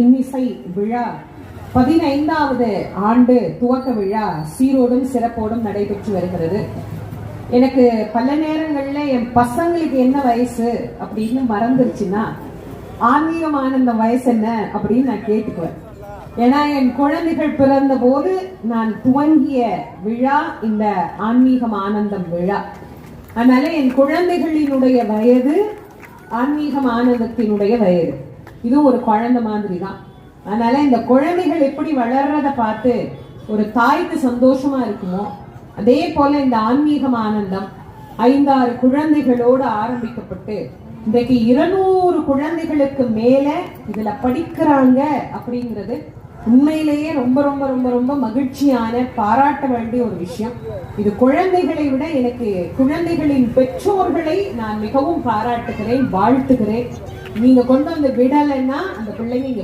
இன்னிசை விழா 15வது ஆண்டு துவக்க விழா சீரோடும் சிறப்போடும் நடைபெற்று வருகிறது. எனக்கு பல நேரங்கள்ல என் பசங்களுக்கு என்ன வயசு அப்படின்னு மறந்துருச்சுன்னா ஆன்மீகம் ஆனந்தம் வயசு என்ன அப்படின்னு நான் கேட்டுக்குவேன். ஏன்னா என் குழந்தைகள் பிறந்த போது நான் துவங்கிய விழா இந்த ஆன்மீகம் ஆனந்தம் விழா. அதனால என் குழந்தைகளினுடைய வயது ஆன்மீகம் ஆனந்தத்தினுடைய வயது. இது ஒரு குழந்தை மாதிரி தான். அதனால இந்த குழந்தைகள் எப்படி வளர்றத பார்த்து ஒரு தாய்க்கு சந்தோஷமா இருக்குமோ, அதே போல இந்த ஆன்மீகம் ஆனந்தம் 5-6 குழந்தைகளோடு ஆரம்பிக்கப்பட்டு இன்றைக்கு 200 குழந்தைகளுக்கு மேல இதுல படிக்கிறாங்க அப்படிங்கிறது உண்மையிலேயே ரொம்ப ரொம்ப ரொம்ப ரொம்ப மகிழ்ச்சியான, பாராட்ட வேண்டிய ஒரு விஷயம். இது குழந்தைகளை விட எனக்கு குழந்தைகளின் பெற்றோர்களை நான் மிகவும் பாராட்டுகிறேன், வாழ்த்துகிறேன். நீங்க கொண்டு வந்து விடலைன்னா அந்த பிள்ளைங்க